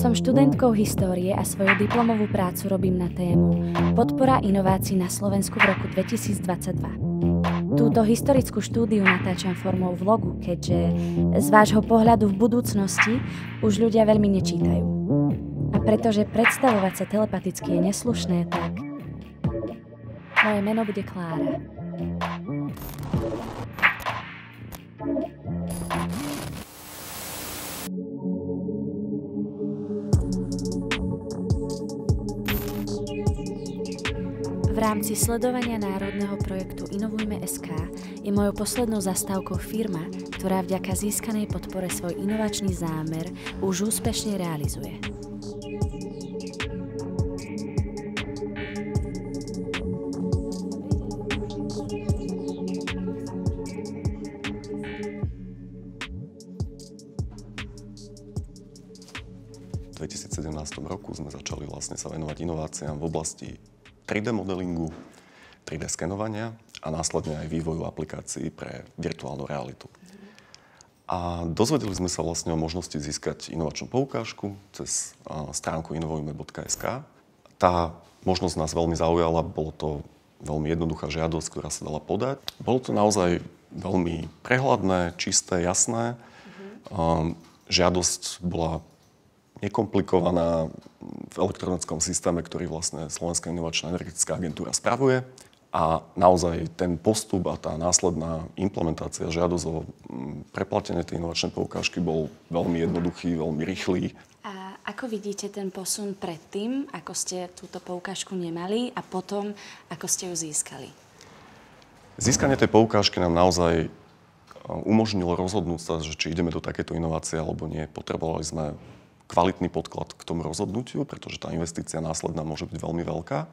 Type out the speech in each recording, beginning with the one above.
Som študentkou histórie a svoju diplomovú prácu robím na tému Podpora inovácií na Slovensku v roku 2022. Túto historickú štúdiu natáčam formou vlogu, keďže z vášho pohľadu v budúcnosti už ľudia veľmi nečítajú. A pretože predstavovať sa telepaticky je neslušné, tak moje meno bude Klára. V rámci sledovania národného projektu Inovujme.sk je mojou poslednou zastávkou firma, ktorá vďaka získanej podpore svoj inovačný zámer už úspešne realizuje. V 2017 roku sme začali vlastne sa venovať inováciám v oblasti 3D modelingu, 3D skenovania a následne aj vývoju aplikácií pre virtuálnu realitu. A dozvedeli sme sa vlastne o možnosti získať inovačnú poukážku cez stránku inovujme.sk. Tá možnosť nás veľmi zaujala, bolo to veľmi jednoduchá žiadosť, ktorá sa dala podať. Bolo to naozaj veľmi prehľadné, čisté, jasné. Žiadosť bola nekomplikovaná v elektronickom systéme, ktorý vlastne Slovenská inovačná energetická agentúra spravuje. A naozaj ten postup a tá následná implementácia žiadosť o preplatenie tej inovačnej poukážky bol veľmi jednoduchý, veľmi rýchly. A ako vidíte ten posun predtým, ako ste túto poukážku nemali a potom, ako ste ju získali? Získanie tej poukážky nám naozaj umožnilo rozhodnúť sa, že či ideme do takéto inovácie alebo nie. Potrebovali sme kvalitný podklad k tomu rozhodnutiu, pretože tá investícia následná môže byť veľmi veľká.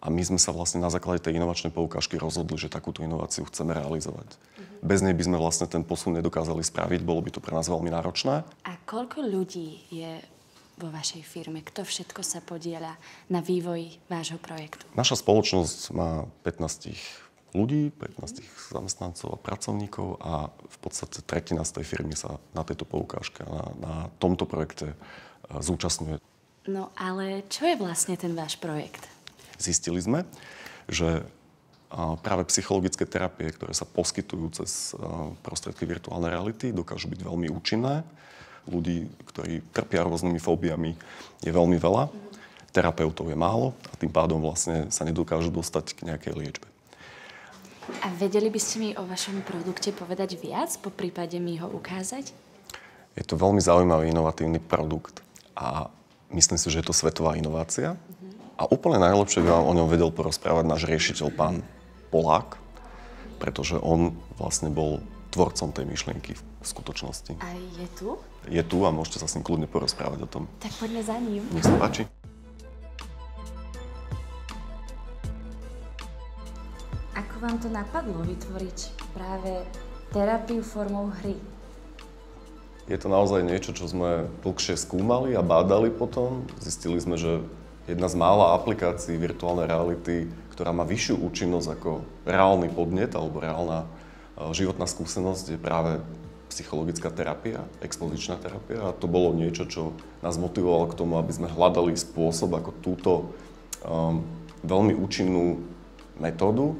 A my sme sa vlastne na základe tej inovačnej poukážky rozhodli, že takúto inováciu chceme realizovať. Bez nej by sme vlastne ten posun nedokázali spraviť, bolo by to pre nás veľmi náročné. A koľko ľudí je vo vašej firme? Kto všetko sa podieľa na vývoji vášho projektu? Naša spoločnosť má 15 ľudí, 15 zamestnancov a pracovníkov a v podstate tretina z tej firmy sa na tejto poukážke, na tomto projekte zúčastňuje. No ale čo je vlastne ten váš projekt? Zistili sme, že práve psychologické terapie, ktoré sa poskytujú cez prostriedky virtuálnej reality, dokážu byť veľmi účinné. Ľudí, ktorí trpia rôznymi fóbiami, je veľmi veľa. Terapeutov je málo a tým pádom vlastne sa nedokážu dostať k nejakej liečbe. A vedeli by ste mi o vašom produkte povedať viac, po prípade mi ho ukázať? Je to veľmi zaujímavý, inovatívny produkt a myslím si, že je to svetová inovácia. A úplne najlepšie by vám o ňom vedel porozprávať náš riešiteľ, pán Polák, pretože on vlastne bol tvorcom tej myšlienky v skutočnosti. A je tu? Je tu a môžete sa s ním kľudne porozprávať o tom. Tak poďme za ním. Nech sa páči. Ako vám to napadlo vytvoriť práve terapiu formou hry? Je to naozaj niečo, čo sme dlhšie skúmali a bádali potom. Zistili sme, že jedna z mála aplikácií virtuálnej reality, ktorá má vyššiu účinnosť ako reálny podnet alebo reálna životná skúsenosť, je práve psychologická terapia, expozičná terapia. A to bolo niečo, čo nás motivovalo k tomu, aby sme hľadali spôsob, ako túto veľmi účinnú metódu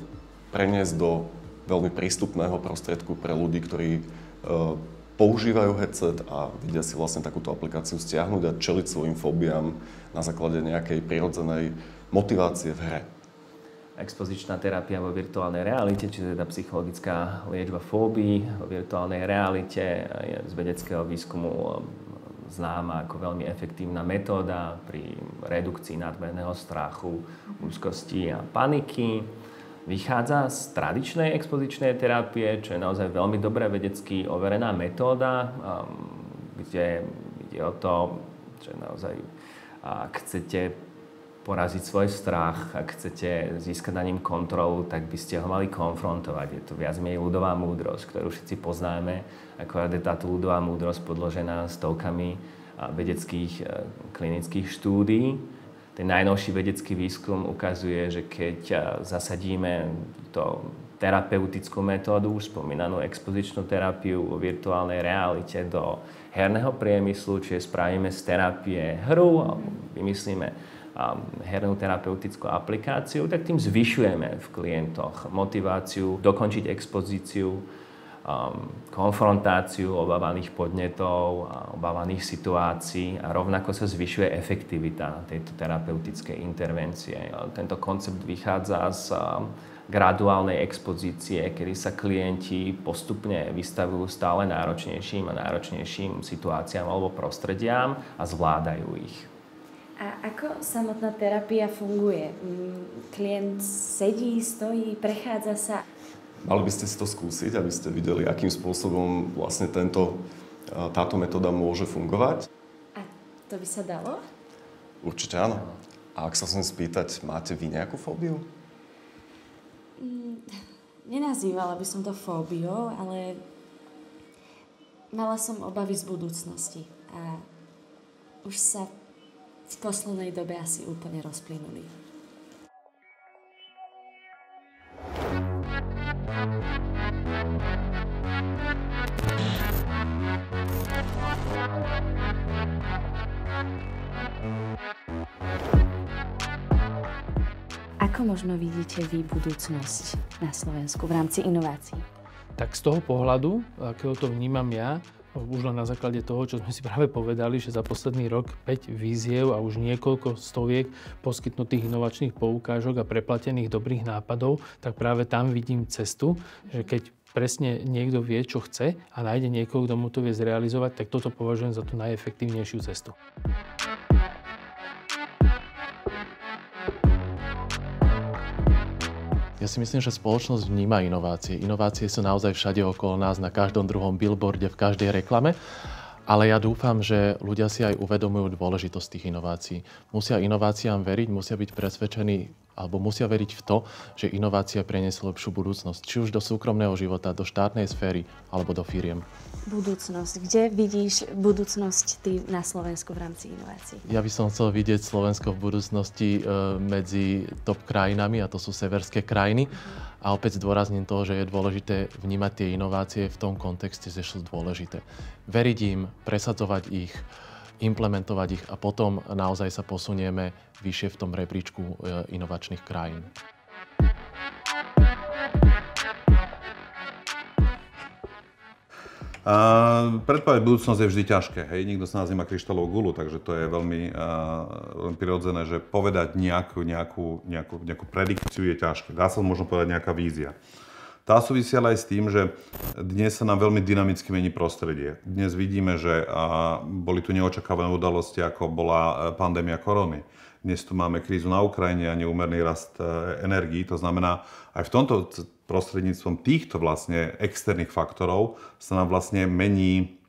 preniesť do veľmi prístupného prostriedku pre ľudí, ktorí používajú headset a vedia si vlastne takúto aplikáciu stiahnuť a čeliť svojim fóbiám na základe nejakej prirodzenej motivácie v hre. Expozičná terapia vo virtuálnej realite, čiže teda psychologická liečba fóbií vo virtuálnej realite, je z vedeckého výskumu známa ako veľmi efektívna metóda pri redukcii nadmerného strachu, úzkosti a paniky. Vychádza z tradičnej expozičnej terapie, čo je naozaj veľmi dobre vedecky overená metóda, kde ide o to, že naozaj, ak chcete poraziť svoj strach, ak chcete získať na ním kontrolu, tak by ste ho mali konfrontovať. Je to viac menej ľudová múdrosť, ktorú všetci poznáme, ako je táto ľudová múdrosť podložená stovkami vedeckých klinických štúdií. Ten najnovší vedecký výskum ukazuje, že keď zasadíme to terapeutickú metódu, už spomínanú expozičnú terapiu vo virtuálnej realite do herného priemyslu, čiže spravíme z terapie hru alebo vymyslíme hernú terapeutickú aplikáciu, tak tým zvyšujeme v klientoch motiváciu dokončiť expozíciu, konfrontáciu obávaných podnetov, obávaných situácií a rovnako sa zvyšuje efektivita tejto terapeutickej intervencie. Tento koncept vychádza z graduálnej expozície, kedy sa klienti postupne vystavujú stále náročnejším a náročnejším situáciám alebo prostrediám a zvládajú ich. A ako samotná terapia funguje? Klient sedí, stojí, prechádza sa? Mali by ste si to skúsiť, aby ste videli, akým spôsobom vlastne táto metóda môže fungovať. A to by sa dalo? Určite áno. A ak sa chcem spýtať, máte vy nejakú fóbiu? Nenazývala by som to fóbiou, ale mala som obavy z budúcnosti. A už sa v poslednej dobe asi úplne rozplynuli. Ako možno vidíte vy budúcnosť na Slovensku v rámci inovácií? Tak z toho pohľadu, akého to vnímam ja, už len na základe toho, čo sme si práve povedali, že za posledný rok 5 víziev a už niekoľko stoviek poskytnutých inovačných poukážok a preplatených dobrých nápadov, tak práve tam vidím cestu, že keď presne niekto vie, čo chce a nájde niekoho, kto mu to vie zrealizovať, tak toto považujem za tú najefektívnejšiu cestu. Ja si myslím, že spoločnosť vníma inovácie. Inovácie sú naozaj všade okolo nás, na každom druhom billboarde, v každej reklame. Ale ja dúfam, že ľudia si aj uvedomujú dôležitosť tých inovácií. Musia inováciám veriť, musia byť presvedčení alebo musia veriť v to, že inovácia prinesie lepšiu budúcnosť. Či už do súkromného života, do štátnej sféry alebo do firiem. Budúcnosť. Kde vidíš budúcnosť ty na Slovensku v rámci inovácií? Ja by som chcel vidieť Slovensko v budúcnosti medzi top krajinami, a to sú severské krajiny. A opäť zdôrazním to, že je dôležité vnímať tie inovácie v tom kontexte, že sú dôležité. Veriť im, presadzovať ich, implementovať ich a potom naozaj sa posunieme vyššie v tom rebríčku inovačných krajín. Predpovedať budúcnosť je vždy ťažké. Hej? Nikto z nás nemá kryštálovú guľu, takže to je veľmi prirodzené, že povedať nejakú predikciu je ťažké. Dá sa možno povedať nejaká vízia. Tá súvisí ale aj s tým, že dnes sa nám veľmi dynamicky mení prostredie. Dnes vidíme, že boli tu neočakávané udalosti, ako bola pandémia korony. Dnes tu máme krízu na Ukrajine a neúmerný rast energií. To znamená, aj v tomto prostredníctvom týchto vlastne externých faktorov sa nám vlastne mení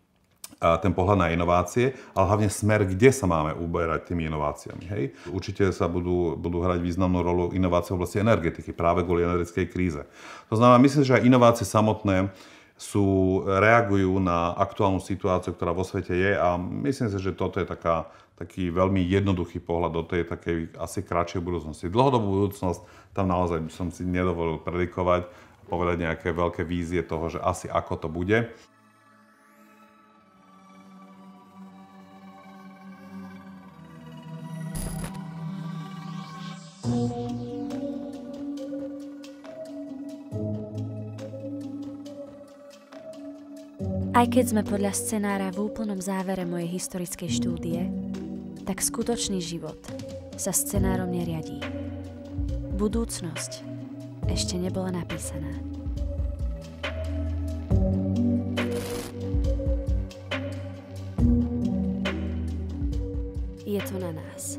ten pohľad na inovácie, ale hlavne smer, kde sa máme uberať tými inováciami. Hej? Určite sa budú hrať významnú rolu inovácie v oblasti energetiky, práve kvôli energetickej kríze. To znamená, myslím, že aj inovácie samotné reagujú na aktuálnu situáciu, ktorá vo svete je a myslím si, že toto je taký veľmi jednoduchý pohľad do tej takej asi kratšej budúcnosti. Dlhodobú budúcnosť tam naozaj by som si nedovolil predikovať a povedať nejaké veľké vízie toho, že asi ako to bude. Aj keď sme podľa scenára v úplnom závere mojej historickej štúdie, tak skutočný život sa scenárom neriadí. Budúcnosť ešte nebola napísaná. Je to na nás.